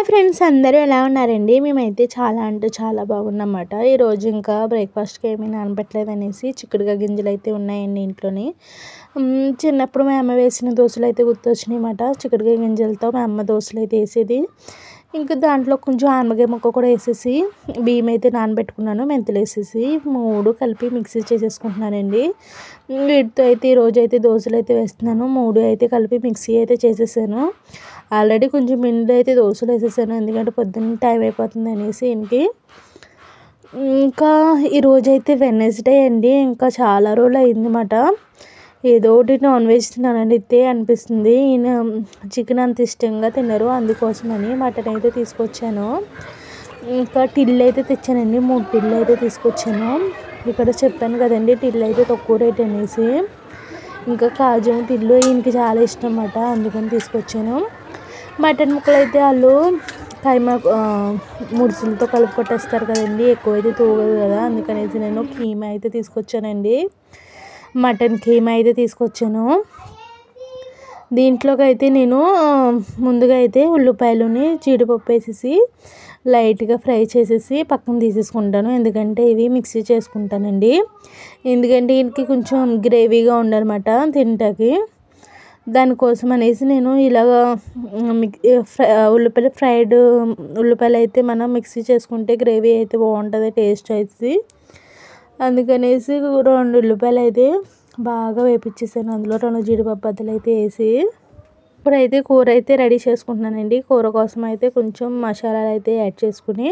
Hi friends, అందరూ ఎలా ఉన్నారండి? మేమైతే చాలా అంటే చాలా బాగున్నమాట. ఈరోజు ఇంకా బ్రేక్ఫాస్ట్కి ఏమీ నానబెట్టలేదనేసి చిక్కుడుగా గింజలు అయితే ఉన్నాయండి ఇంట్లోని. చిన్నప్పుడు మా అమ్మ వేసిన దోశలు అయితే గుర్తొచ్చినాయి అన్నమాట. చిక్కుడుగా గింజలతో మా అమ్మ దోశలు అయితే వేసేది. ఇంకా దాంట్లో కొంచెం ఆనపకాయ ముక్క కూడా వేసేసి బియ్యం అయితే నానబెట్టుకున్నాను, మెంతులు వేసేసి 3 కలిపి మిక్సీ చేసేసుకుంటున్నానండి. వీటితో అయితే ఈరోజు అయితే దోశలు అయితే వేస్తున్నాను. 3 అయితే కలిపి మిక్సీ అయితే చేసేసాను. ఆల్రెడీ కొంచెం పిండి అయితే దోశలు వేసేసాను, ఎందుకంటే పొద్దున్న టైం అయిపోతుంది అనేసి ఇంటికి. ఇంకా ఈరోజైతే వెడ్నెస్డే అండి. ఇంకా చాలా రోజులు అయిందన్నమాట. ఏదో ఒకటి నాన్ వెజ్ తినాలంటే అనిపిస్తుంది. ఈయన చికెన్ అంత ఇష్టంగా తినరు, అందుకోసమని మటన్ అయితే తీసుకొచ్చాను. ఇంకా టిల్లు అయితే తెచ్చానండి, 3 టిల్లు అయితే తీసుకొచ్చాను. ఇక్కడ చెప్పాను కదండి టిల్లు అయితే తక్కువ రేట్ అనేసి. ఇంకా కాజు టిల్లు ఈయనకి చాలా ఇష్టం అన్నమాట, అందుకని తీసుకొచ్చాను. మటన్ ముక్కలు అయితే వాళ్ళు కైమా ముడుసులతో కలుపు కొట్టేస్తారు కదండి, ఎక్కువైతే తూగదు కదా, అందుకనేసి నేను కీమా అయితే తీసుకొచ్చానండి. మటన్ కీమా అయితే తీసుకొచ్చాను. దీంట్లోకి అయితే నేను ముందుగా అయితే ఉల్లిపాయలని జీడిపప్పు వేసేసి లైట్గా ఫ్రై చేసేసి పక్కన తీసేసుకుంటాను, ఎందుకంటే ఇవి మిక్సీ చేసుకుంటానండి. ఎందుకంటే ఇంటికి కొంచెం గ్రేవీగా ఉండాలన్నమాట తింటాకి. దానికోసం అనేసి నేను ఇలాగ ఫ్రైడ్ ఉల్లిపాయలు అయితే మనం మిక్సీ చేసుకుంటే గ్రేవీ అయితే బాగుంటుంది, టేస్ట్ అయితే. అందుకనేసి 2 ఉల్లిపాయలు అయితే బాగా వేపించేసాను, అందులో 2 జీడిపప్పు బద్దలు అయితే వేసి. ఇప్పుడైతే కూర అయితే రెడీ చేసుకుంటున్నానండి. కూర కోసం అయితే కొంచెం మసాలాలు అయితే యాడ్ చేసుకుని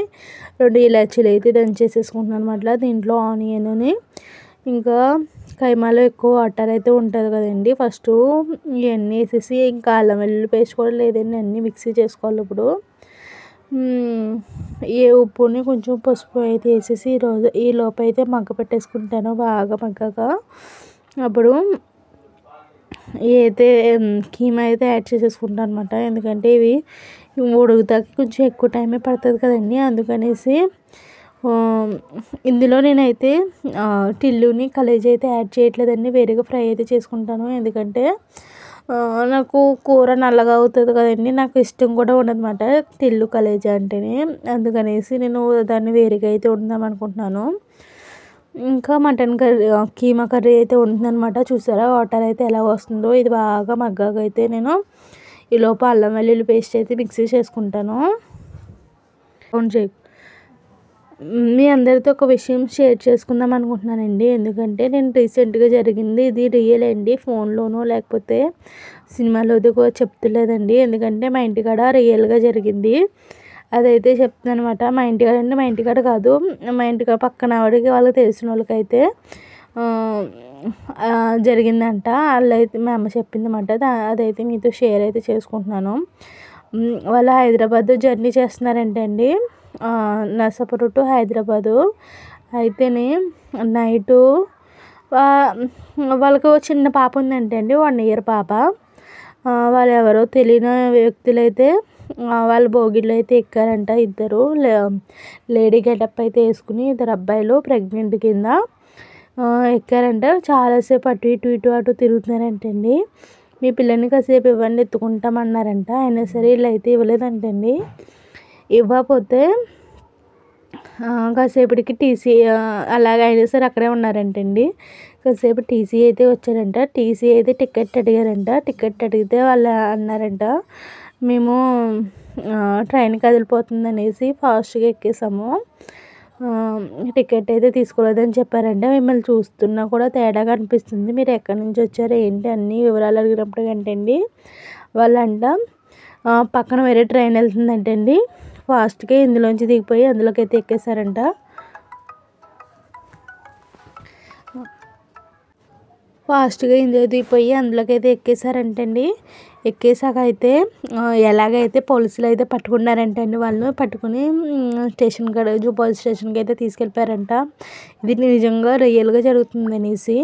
2 ఇలాచీలు అయితే దంచేసేసుకుంటున్నాను అన్నమాట. దీంట్లో ఆనియన్ని, ఇంకా కైమాలో ఎక్కువ వాటర్ అయితే ఉంటుంది కదండి, ఫస్ట్ ఇవన్నీ వేసేసి ఇంకా అల్లం వెల్లుల్లి పేస్ట్ కూడా లేదండి, అన్నీ మిక్సీ చేసుకోవాలి. ఇప్పుడు ఏ ఉప్పుని కొంచెం పసుపు అయితే వేసేసి ఈ లోపు అయితే మగ్గ పెట్టేసుకుంటాను, బాగా మగ్గాక. అప్పుడు అయితే కీమా అయితే యాడ్ చేసేసుకుంటాను అనమాట, ఎందుకంటే ఇవి ఉడుకుతాకి కొంచెం ఎక్కువ టైమే పడుతుంది కదండి, అందుకనేసి. ఇందులో నేనైతే టిల్లుని కలేజీ అయితే యాడ్ చేయట్లేదండి, వేరేగా ఫ్రై అయితే చేసుకుంటాను. ఎందుకంటే నాకు కూర నల్లగా అవుతుంది కదండి, నాకు ఇష్టం కూడా ఉండదన్నమాట టిల్లు కలేజీ అంటేనే, అందుకనేసి నేను దాన్ని వేరేగా అయితే వండుదాం అనుకుంటున్నాను. ఇంకా మటన్ కర్రీ కీమా కర్రీ అయితే ఉంటుందన్నమాట. చూసారా వాటర్ అయితే ఎలా వస్తుందో, ఇది బాగా మగ్గాక అయితే నేను ఈలోపు అల్లం వెల్లుల్లి పేస్ట్ అయితే మిక్సీ చేసుకుంటాను. మీ అందరితో ఒక విషయం షేర్ చేసుకుందాం అనుకుంటున్నానండి, ఎందుకంటే నేను రీసెంట్గా జరిగింది ఇది రియల్ అండి, ఫోన్లోనో లేకపోతే సినిమాలోది కూడా చెప్తలేదండి, ఎందుకంటే మా ఇంటికాడ రియల్గా జరిగింది. అదైతే చెప్తాను అనమాట. మా ఇంటికాడ అంటే మా ఇంటికాడ కాదు, మా ఇంటికాడ పక్కన ఆవిడకి వాళ్ళకి తెలిసిన వాళ్ళకైతే జరిగిందంట. వాళ్ళైతే మా అమ్మ చెప్పింది అన్నమాట, అదైతే మీతో షేర్ అయితే చేసుకుంటున్నాను. వాళ్ళు హైదరాబాద్ జర్నీ చేస్తున్నారంటే అండి, నర్సాపురం టు హైదరాబాదు. అయితేనే నైటు వాళ్ళకు చిన్న పాప ఉందంటే అండి, 1 ఇయర్ పాప. వాళ్ళు ఎవరో తెలియని వ్యక్తులైతే వాళ్ళ భోగిలో అయితే ఎక్కారంట. ఇద్దరు లేడీ గెటప్ అయితే వేసుకుని, 2 అబ్బాయిలు ప్రెగ్నెంట్ కింద ఎక్కారంట. చాలాసేపు అటు ఇటు తిరుగుతున్నారంటండి. మీ పిల్లని కాసేపు ఇవ్వండి ఎత్తుకుంటామన్నారంట, అయినా సరే వీళ్ళు అయితే ఇవ్వలేదంటండి. ఇవ్వకపోతే కాసేపటికి టీసీ అలాగ అయినా సరే అక్కడే ఉన్నారంటండి. కాసేపు టీసీ అయితే వచ్చారంట, టీసీ అయితే టికెట్ అడిగారంట. టికెట్ అడిగితే వాళ్ళు అన్నారంట, మేము ట్రైన్ కదిలిపోతుంది అనేసి ఫాస్ట్గా ఎక్కేసాము, టికెట్ అయితే తీసుకోలేదని చెప్పారంటే. మిమ్మల్ని చూస్తున్నా కూడా తేడాగా అనిపిస్తుంది, మీరు ఎక్కడి నుంచి వచ్చారు ఏంటి అన్ని వివరాలు అడిగినప్పుడు అంటండి, వాళ్ళంట పక్కన వేరే ట్రైన్ వెళ్తుందంటండి, ఫాస్ట్గా ఇందులోంచి దిగిపోయి అందులోకి అయితే ఎక్కేసారంట. ఫాస్ట్గా ఇందులో దిగిపోయి అందులోకి అయితే ఎక్కేసారంటండి. ఎక్కేసాక అయితే ఎలాగైతే పోలీసులు అయితే పట్టుకున్నారంటండి. వాళ్ళు పట్టుకుని స్టేషన్ కాడ పోలీస్ స్టేషన్కి అయితే తీసుకెళ్ళిపోయారంట. ఇది నిజంగా రియల్గా జరుగుతుంది అనేసి.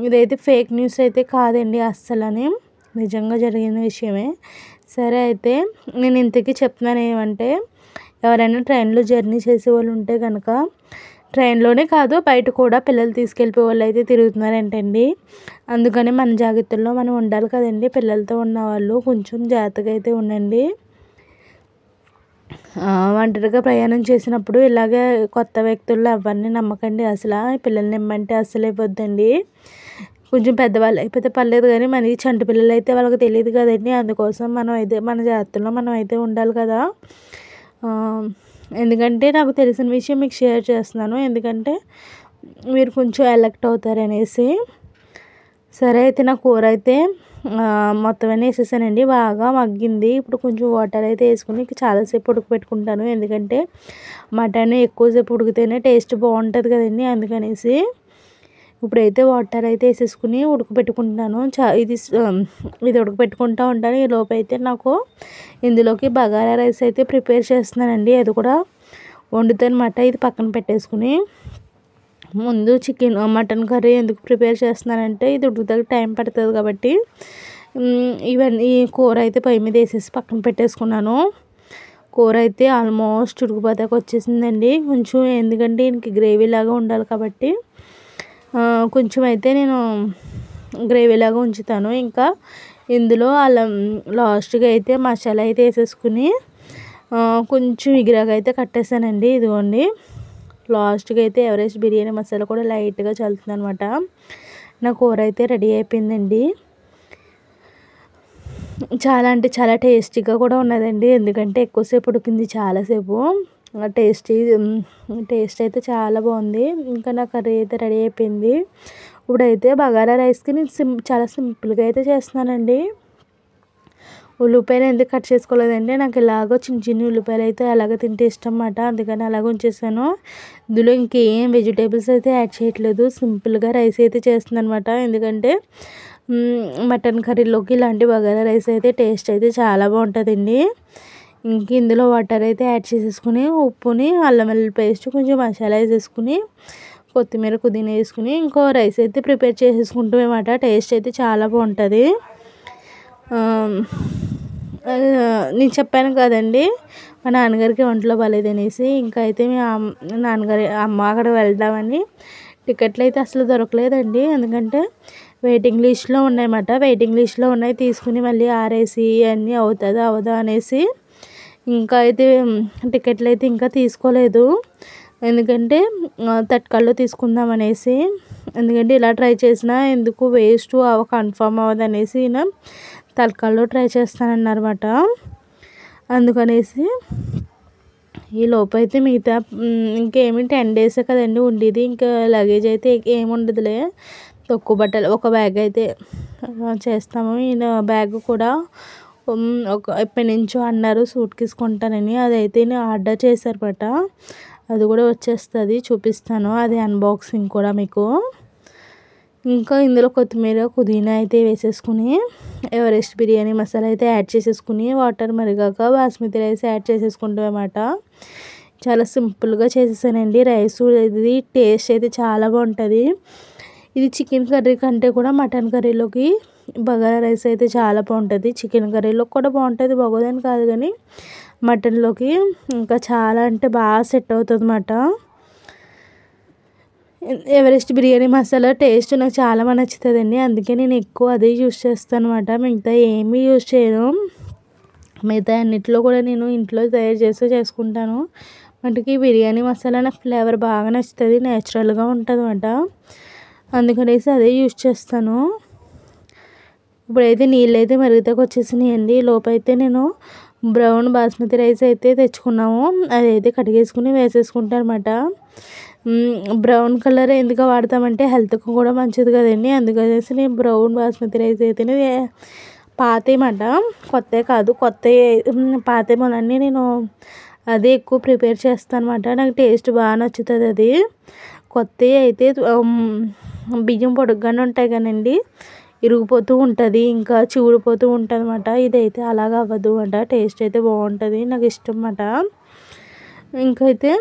ఇదైతే ఫేక్ న్యూస్ అయితే కాదండి అస్సలని, నిజంగా జరిగిన విషయమే. సరే అయితే నేను ఇంతకీ చెప్తున్నాను ఏమంటే, ఎవరైనా ట్రైన్లో జర్నీ చేసే వాళ్ళు ఉంటే కనుక, ట్రైన్లోనే కాదు బయట కూడా పిల్లలు తీసుకెళ్ళిపోయే వాళ్ళు అయితే తిరుగుతున్నారంటండి. అందుకని మన జాగ్రత్తల్లో మనం ఉండాలి కదండి, పిల్లలతో ఉన్నవాళ్ళు కొంచెం జాగ్రత్తగా అయితే ఉండండి. ఒంటరిగా ప్రయాణం చేసినప్పుడు ఇలాగే కొత్త వ్యక్తుల్లో ఎవరిని నమ్మకండి అసలు. పిల్లల్ని ఇమ్మంటే అస్సలు ఇవ్వద్దండి. కొంచెం పెద్దవాళ్ళు అయిపోతే పర్లేదు కానీ మరి చంటి పిల్లలు అయితే వాళ్ళకి తెలియదు కదండి. అందుకోసం మనం అయితే మన జాగ్రత్తలో మనం అయితే ఉండాలి కదా. ఎందుకంటే నాకు తెలిసిన విషయం మీకు షేర్ చేస్తున్నాను, ఎందుకంటే మీరు కొంచెం ఎలక్ట్ అవుతారనేసి. సరే అయితే నా కూర అయితే మొత్తం అన్నీ వేసేసానండి. బాగా మగ్గింది. ఇప్పుడు కొంచెం వాటర్ అయితే వేసుకుని చాలాసేపు ఉడకపెట్టుకుంటాను, ఎందుకంటే మటన్ ఎక్కువసేపు ఉడికితేనే టేస్ట్ బాగుంటుంది కదండి, అందుకనేసి. ఇప్పుడైతే వాటర్ అయితే వేసేసుకుని ఉడకపెట్టుకుంటాను. ఇది ఉడకపెట్టుకుంటూ ఉంటాను. ఈ లోపు అయితే నాకు ఇందులోకి బగారా రైస్ అయితే ప్రిపేర్ చేస్తున్నానండి. అది కూడా వండుతానమాట. ఇది పక్కన పెట్టేసుకుని ముందు మటన్ కర్రీ ఎందుకు ప్రిపేర్ చేస్తున్నానంటే ఇది ఉడుకుతానికి టైం పడుతుంది కాబట్టి ఈ కూర అయితే పొయ్యి మీద వేసేసి పక్కన పెట్టేసుకున్నాను. కూర అయితే ఆల్మోస్ట్ ఉడికిపోతాక వచ్చేసిందండి. కొంచెం ఎందుకంటే ఇంక గ్రేవీ లాగా ఉండాలి కాబట్టి కొంచెం అయితే నేను గ్రేవీలాగా ఉంచుతాను. ఇంకా ఇందులో అల్లం లాస్ట్గా అయితే మసాలా అయితే వేసేసుకుని కొంచెం ఎగిరాగా అయితే కట్టేసానండి. ఇదిగోండి లాస్ట్గా అయితే ఎవరెస్ట్ బిర్యానీ మసాలా కూడా లైట్గా చల్లుతుంది అనమాట. నా కూర అయితే రెడీ అయిపోయిందండి. చాలా అంటే చాలా టేస్టీగా కూడా ఉన్నదండి, ఎందుకంటే ఎక్కువసేపు ఉడికింది, చాలాసేపు. టేస్ట్ అయితే చాలా బాగుంది. ఇంకా నా కర్రీ అయితే రెడీ అయిపోయింది. ఇప్పుడైతే బగారా రైస్కి నేను చాలా సింపుల్గా అయితే చేస్తున్నానండి. ఉల్లిపాయలు ఎందుకు కట్ చేసుకోలేదంటే నాకు ఇలాగ చిన్న చిన్న ఉల్లిపాయలు అయితే అలాగ తింటే ఇష్టం అన్నమాట, అందుకని అలాగ ఉంచేసాను. ఇందులో ఇంకేం వెజిటేబుల్స్ అయితే యాడ్ చేయట్లేదు, సింపుల్గా రైస్ అయితే చేస్తున్నాను అనమాట. ఎందుకంటే మటన్ కర్రీలోకి ఇలాంటి బగారా రైస్ అయితే టేస్ట్ అయితే చాలా బాగుంటుందండి. ఇంక ఇందులో వాటర్ అయితే యాడ్ చేసేసుకుని ఉప్పుని అల్లం వెల్లుల్లి పేస్ట్ కొంచెం మసాలా వేసేసుకుని కొత్తిమీర పుదీనా వేసుకుని ఇంకో రైస్ అయితే ప్రిపేర్ చేసేసుకుంటాం అన్నమాట. టేస్ట్ అయితే చాలా బాగుంటుంది. నేను చెప్పాను కదండి మా నాన్నగారికి ఒంట్లో బాగాలేదనేసి. ఇంకా అయితే మీ నాన్నగారి అమ్మ అక్కడ వెళ్దామని టికెట్లు అయితే అసలు దొరకలేదండి, ఎందుకంటే వెయిటింగ్ లిస్ట్లో ఉన్నాయన్నమాట. వెయిటింగ్ లిస్ట్లో ఉన్నాయి, తీసుకుని మళ్ళీ ఆరేసి అన్నీ అవుతుందా అవదా అనేసి ఇంకా అయితే టికెట్లు అయితే ఇంకా తీసుకోలేదు, ఎందుకంటే తత్కాల్లో తీసుకుందాం అనేసి. ఎందుకంటే ఇలా ట్రై చేసినా ఎందుకు వేస్ట్ కన్ఫర్మ్ అవ్వదు అనేసి తత్కాల్లో ట్రై చేస్తానన్నమాట. అందుకనేసి ఈ లోపు అయితే మిగతా ఇంకేమి 10 డేసే కదండి ఉండేది, ఇంకా లగేజ్ అయితే ఏమి ఉండదులే, తక్కువ బట్టలు ఒక బ్యాగ్ అయితే చేస్తాము. ఈ బ్యాగ్ కూడా ఎప్పటి నుంచో అన్నారు సూట్ కేసు కొంటానని, అదైతే నేను ఆర్డర్ చేశారన్నమాట. అది కూడా వచ్చేస్తుంది, చూపిస్తాను అది అన్బాక్సింగ్ కూడా మీకు. ఇంకా ఇందులో కొత్తిమీర పుదీనా అయితే వేసేసుకుని ఎవరెస్ట్ బిర్యానీ మసాలా అయితే యాడ్ చేసేసుకుని వాటర్ మరిగాక బాస్మతి రైస్ యాడ్ చేసేసుకుంటాం అన్నమాట. చాలా సింపుల్గా చేసేసానండి రైస్. ఇది టేస్ట్ అయితే చాలా బాగుంటుంది. ఇది చికెన్ కర్రీ కంటే కూడా మటన్ కర్రీలోకి బగారా రైస్ అయితే చాలా బాగుంటుంది. చికెన్ కర్రీలో కూడా బాగుంటుంది, బాగోదని కాదు, కానీ మటన్లోకి ఇంకా చాలా అంటే బాగా సెట్ అవుతుంది అన్నమాట. ఎవరెస్ట్ బిర్యానీ మసాలా టేస్ట్ నాకు చాలా బాగా నచ్చుతుందండి, అందుకే నేను ఎక్కువ అదే యూస్ చేస్తాను అన్నమాట. మిగతా ఏమీ యూస్ చేయను. మిగతా అన్నిట్లో కూడా నేను ఇంట్లో తయారు చేసుకుంటాను. మటుకి బిర్యానీ మసాలా నాకు ఫ్లేవర్ బాగా నచ్చుతుంది, నేచురల్గా ఉంటుంది అన్నమాట, అందుకనేసి అదే యూస్ చేస్తాను. ఇప్పుడైతే నీళ్ళు అయితే మరుగుతాకు వచ్చేసినాయండి. లోపైతే నేను బ్రౌన్ బాస్మతి రైస్ అయితే తెచ్చుకున్నాము, అదైతే కడిగేసుకుని వేసేసుకుంటాను అన్నమాట. బ్రౌన్ కలర్ ఎందుకు వాడతామంటే హెల్త్కి కూడా మంచిది కదండి, అందుకనేసి నేను బ్రౌన్ బాస్మతి రైస్ అయితేనే పాతేమాట, కొత్త కాదు, పాతేమోనని నేను అదే ఎక్కువ ప్రిపేర్ చేస్తాను అన్నమాట. నాకు టేస్ట్ బాగా నచ్చుతుంది అది. కొత్త అయితే బియ్యం పొడుగ్గానే ఉంటాయి కానండి, ఇరిగిపోతూ ఉంటుంది, ఇంకా చివుడిపోతూ ఉంటుంది అన్నమాట. ఇదైతే అలాగ అవ్వదు అన్నమాట, టేస్ట్ అయితే బాగుంటుంది, నాకు ఇష్టం అన్నమాట. ఇంకైతే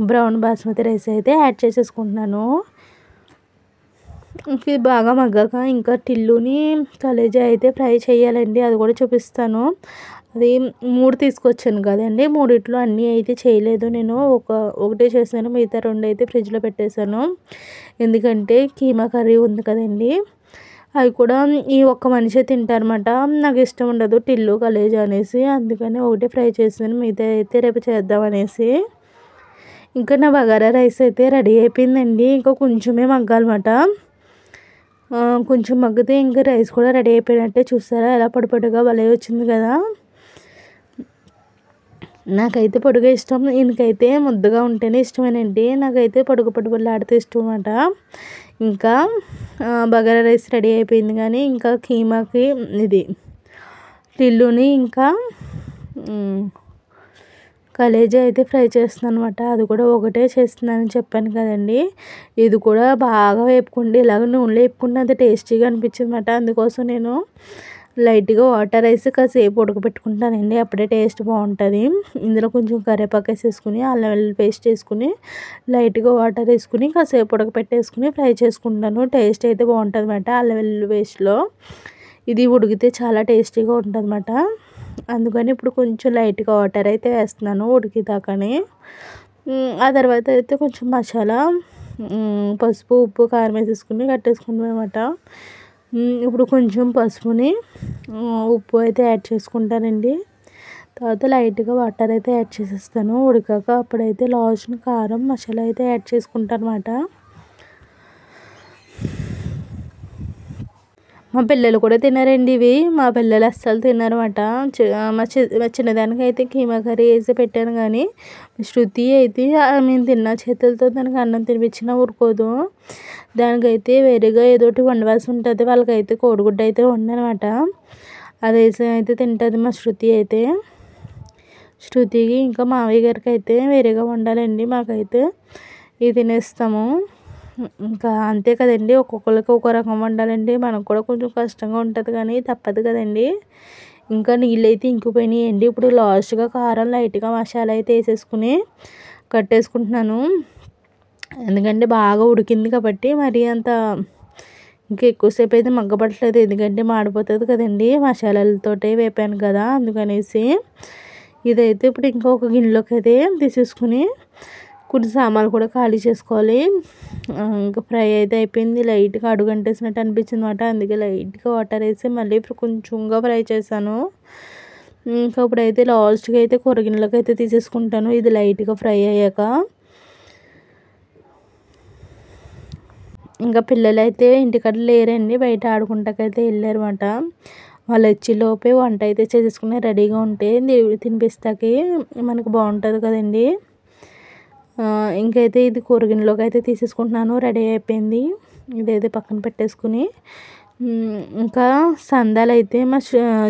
బ్రౌన్ బాస్మతి రైస్ అయితే యాడ్ చేసేసుకుంటున్నాను. ఇది బాగా మగ్గాక ఇంకా టిల్లుని కలేజా అయితే ఫ్రై చేయాలండి, అది కూడా చూపిస్తాను. అది 3 తీసుకొచ్చాను కదండి, 3 అన్నీ అయితే చేయలేదు నేను, ఒకటే చేశాను, మిగతా 2 అయితే ఫ్రిడ్జ్లో పెట్టేశాను. ఎందుకంటే కీమా కర్రీ ఉంది కదండి, అవి కూడా ఈ ఒక్క మనిషే తింటారన్నమాట. నాకు ఇష్టం ఉండదు టిల్లు కలేజా అనేసి, అందుకని ఒకటే ఫ్రై చేసాను, మిగతా అయితే రేపు చేద్దాం అనేసి. ఇంకా నా బగారా రైస్ అయితే రెడీ అయిపోయిందండి, ఇంకా కొంచెమే మగ్గాలన్నమాట. కొంచెం మగ్గితే ఇంకా రైస్ కూడా రెడీ అయిపోయినట్టే. చూసారా ఎలా పొడి పొడిగా భలే వచ్చింది కదా. నాకైతే పొడిగా ఇష్టం, ఈయనకైతే ముద్దగా ఉంటేనే ఇష్టమేనండి. నాకైతే పొడుగు పొడిలాడితే ఇష్టం అన్నమాట. ఇంకా బగారా రైస్ రెడీ అయిపోయింది, కానీ ఇంకా కీమాకి ఇది టిల్లుని ఇంకా కలేజా అయితే ఫ్రై చేస్తున్నాను అనమాట. అది కూడా ఒకటే చేస్తున్నానని చెప్పాను కదండి. ఇది కూడా బాగా వేపుకుంటే ఇలాగ నూనెలో వేపుకుంటే అంత టేస్టీగా అనిపించింది అనమాట. అందుకోసం నేను లైట్గా వాటర్ వేసి కాసేపు ఉడకబెట్టుకుంటానండి, అప్పుడే టేస్ట్ బాగుంటుంది. ఇందులో కొంచెం కరివేపాకు వేసేసుకుని అల్లం వెల్లుల్లి పేస్ట్ వేసుకుని లైట్గా వాటర్ వేసుకుని కాసేపు ఉడకపెట్టేసుకుని ఫ్రై చేసుకుంటాను. టేస్ట్ అయితే బాగుంటుంది అన్నమాట. అల్లం వెల్లుల్లి పేస్ట్లో ఇది ఉడికితే చాలా టేస్టీగా ఉంటుంది అన్నమాట. అందుకని ఇప్పుడు కొంచెం లైట్గా వాటర్ అయితే వేస్తున్నాను ఉడికిదాకానే. ఆ తర్వాత అయితే కొంచెం మసాలా, పసుపు, ఉప్పు, కారం వేసేసుకుని కట్టేసుకుంటాం అన్నమాట. ఇప్పుడు కొంచెం పసుపుని, ఉప్పు అయితే యాడ్ చేసుకుంటానండి. తర్వాత లైట్గా వాటర్ అయితే యాడ్ చేసేస్తాను ఉడికాక. అప్పుడైతే లాస్ట్ని కారం, మసాలా అయితే యాడ్ చేసుకుంటాను అన్నమాట. మా పిల్లలు కూడా తిన్నారండి ఇవి. మా పిల్లలు అస్సలు తిన్నారన్నమాట. మా చిన్నదానికి అయితే కీమా కర్రీ వేసి పెట్టాను, కానీ శృతి అయితే మేము తిన్న చేతులతో దానికి అన్నం తినిపించినా ఊరుకోదు. దానికైతే వేరేగా ఏదోటి వండవలసి ఉంటుంది. వాళ్ళకైతే కోడిగుడ్డు అయితే వండనమాట, అది వేసి అయితే తింటుంది మా శృతి అయితే. శృతికి ఇంకా మావయ్య గారికి అయితే వేరేగా వండాలండి, మాకైతే ఇది తినేస్తాము. ఇంకా అంతే కదండి, ఒక్కొక్కరికి ఒక్కో రకం వండాలండి. మనకు కూడా కొంచెం కష్టంగా ఉంటుంది, కానీ తప్పదు కదండి. ఇంకా నీళ్ళు అయితే ఇంకిపోయినాయండి. ఇప్పుడు లాస్ట్గా కారం, లైట్గా మసాలా అయితే వేసేసుకుని కట్టేసుకుంటున్నాను. ఎందుకంటే బాగా ఉడికింది కాబట్టి మరి అంత ఇంకా ఎక్కువసేపు అయితే మగ్గపట్టలేదు, ఎందుకంటే మాడిపోతుంది కదండి, మసాలాలతోటే వేపాను కదా, అందుకనేసి. ఇదైతే ఇప్పుడు ఇంకొక గిన్నెలోకి అయితే తీసేసుకుని కొన్ని సామాన్లు కూడా ఖాళీ చేసుకోవాలి. ఇంకా ఫ్రై అయితే అయిపోయింది. లైట్గా అడుగంటేసినట్టు అనిపించింది అన్నమాట, అందుకే లైట్గా వాటర్ వేసి మళ్ళీ ఇప్పుడు కొంచెంగా ఫ్రై చేశాను. ఇంకా ఇప్పుడైతే లాస్ట్గా అయితే కూర గిన్నెలోకి అయితే తీసేసుకుంటాను, ఇది లైట్గా ఫ్రై అయ్యాక. ఇంకా పిల్లలు అయితే ఇంటికాడ లేరండి, బయట ఆడుకుంటాకైతే వెళ్ళారు అన్నమాట. వాళ్ళు వచ్చేలోపే వంట అయితే చేసేసుకుని రెడీగా ఉంటే దేవుడు తినిపిస్తాకి మనకు బాగుంటుంది కదండి. ఇంకైతే ఇది కూర గిన్నెలోకి అయితే తీసేసుకుంటున్నాను, రెడీ అయిపోయింది. ఇదైతే పక్కన పెట్టేసుకుని ఇంకా సందాలు అయితే మా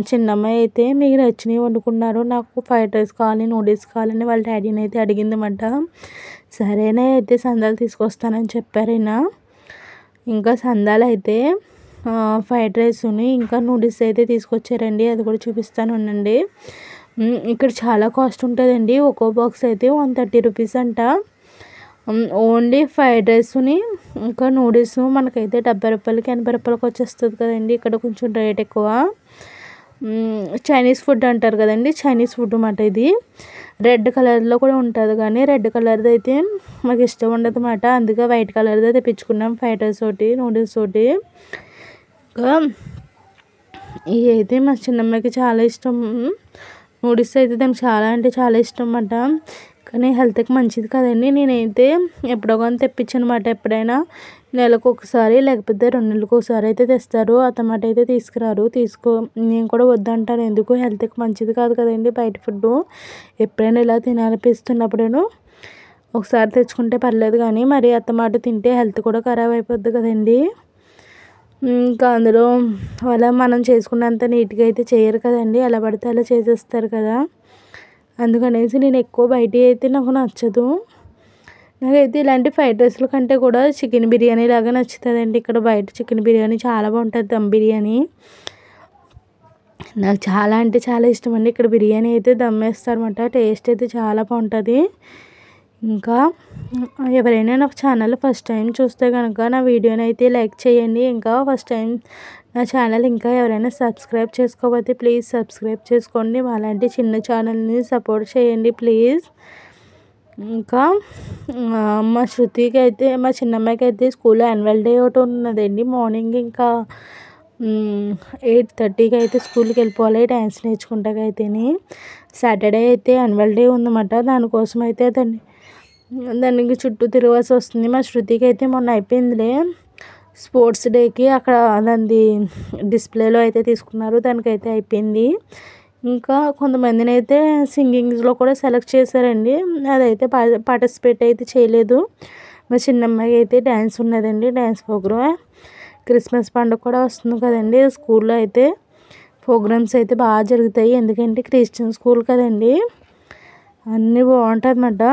చిన్నమ్మాయి అయితే మీకు నచ్చినవి వండుకున్నారు, నాకు ఫ్రైడ్ రైస్ కావాలి, నూడిల్స్ కావాలని వాళ్ళ డాడీని అయితే అడిగిందన్నమాట. సరేనే అయితే సందాలు తీసుకొస్తానని చెప్పారైనా. ఇంకా సందాలు అయితే ఫ్రైడ్ రైస్ని ఇంకా నూడిల్స్ అయితే తీసుకొచ్చారండి, అది కూడా చూపిస్తాను ఉండండి. ఇక్కడ చాలా కాస్ట్ ఉంటుందండి, ఒక్కో బాక్స్ అయితే 130 రూపీస్ అంట. ఓన్లీ ఫ్రైడ్ రైస్ని ఇంకా నూడిల్స్ మనకైతే 70 రూపాయలకి 80 రూపాయలకి వచ్చేస్తుంది కదండి. ఇక్కడ కొంచెం రేట్ ఎక్కువ. చైనీస్ ఫుడ్ అంటారు కదండి, చైనీస్ ఫుడ్ అన్నమాట. ఇది రెడ్ కలర్లో కూడా ఉంటుంది, కానీ రెడ్ కలర్ది అయితే మాకు ఇష్టం ఉండదు అన్నమాట, అందుకే వైట్ కలర్ది తెప్పించుకున్నాం. ఫ్రైడ్ రైస్ ఒకటి, నూడిల్స్ ఒకటి. ఇంకా ఇవి అయితే మా చిన్నమ్మాయికి చాలా ఇష్టం. నూడిల్స్ అయితే దానికి చాలా అంటే చాలా ఇష్టం అన్నమాట, కానీ హెల్త్కి మంచిది కదండి. నేనైతే ఎప్పుడో కానీ తెప్పించాను అన్నమాట. ఎప్పుడైనా నెలకు ఒకసారి లేకపోతే 2 నెలలకు ఒకసారి అయితే తెస్తారు, అతమాట అయితే తీసుకురారు. నేను కూడా వద్దంటాను, ఎందుకు హెల్త్కి మంచిది కాదు కదండి బయట ఫుడ్. ఎప్పుడైనా ఇలా తినాలనిపిస్తున్నప్పుడేను ఒకసారి తెచ్చుకుంటే పర్లేదు, కానీ మరి అత్తమాట తింటే హెల్త్ కూడా ఖరాబ్ అయిపోద్ది కదండి. ఇంకా అందులో అలా మనం చేసుకున్నంత నీట్గా అయితే చేయరు కదండి, ఎలా పడితే అలా చేసేస్తారు కదా. అందుకనేసి నేను ఎక్కువ బయట అయితే నాకు నచ్చదు. నాకైతే ఇలాంటి ఫ్రైడ్ రైస్ల కంటే కూడా చికెన్ బిర్యానీ లాగా నచ్చుతుందండి. ఇక్కడ బయట చికెన్ బిర్యానీ చాలా బాగుంటుంది, దమ్ బిర్యానీ నాకు చాలా అంటే చాలా ఇష్టం అండి. ఇక్కడ బిర్యానీ అయితే దమ్ వేస్తారన్నమాట, టేస్ట్ అయితే చాలా బాగుంటుంది. ఇంకా ఎవరైనా నా ఛానల్ ఫస్ట్ టైం చూస్తే కనుక నా వీడియోని అయితే లైక్ చేయండి. ఇంకా ఫస్ట్ టైం నా ఛానల్ ఇంకా ఎవరైనా సబ్స్క్రైబ్ చేసుకోకపోతే ప్లీజ్ సబ్స్క్రైబ్ చేసుకోండి. అలాంటి చిన్న ఛానల్ని సపోర్ట్ చేయండి ప్లీజ్. ఇంకా మా శృతికి అయితే, మా చిన్నమ్మాయికి అయితే స్కూల్లో యాన్యువల్ డే ఒకటి ఉన్నదండి. మార్నింగ్ ఇంకా 8:30కి అయితే స్కూల్కి వెళ్ళిపోవాలి డ్యాన్స్ నేర్చుకుంటాకైతేని. సాటర్డే అయితే యాన్యువల్ డే ఉందన్నమాట. దానికోసం అయితే దానికి చుట్టూ తిరగాల్సి వస్తుంది. మా శృతికి అయితే మొన్న అయిపోయిందిలే స్పోర్ట్స్ డేకి, అక్కడ దాన్ని డిస్ప్లేలో అయితే తీసుకున్నారు, దానికైతే అయిపోయింది. ఇంకా కొంతమందిని అయితే సింగింగ్స్లో కూడా సెలెక్ట్ చేశారండి. అదైతే పార్టిసిపేట్ అయితే చేయలేదు. మా చిన్నమ్మాయి అయితే డ్యాన్స్ ఉన్నదండి, డ్యాన్స్ ప్రోగ్రామ్. క్రిస్మస్ పండుగ కూడా వస్తుంది కదండి, స్కూల్లో అయితే ప్రోగ్రామ్స్ అయితే బాగా జరుగుతాయి. ఎందుకంటే క్రిస్టియన్ స్కూల్ కదండి, అన్నీ బాగుంటుంది అన్నమాట.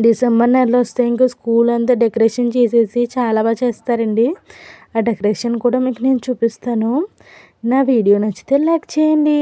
డిసెంబర్ నెలలో వస్తే ఇంకా స్కూల్ అంతా డెకరేషన్ చేసేసి చాలా బాగా చేస్తారండి. ఆ డెకరేషన్ కూడా మీకు నేను చూపిస్తాను. నా వీడియో నచ్చితే లైక్ చేయండి.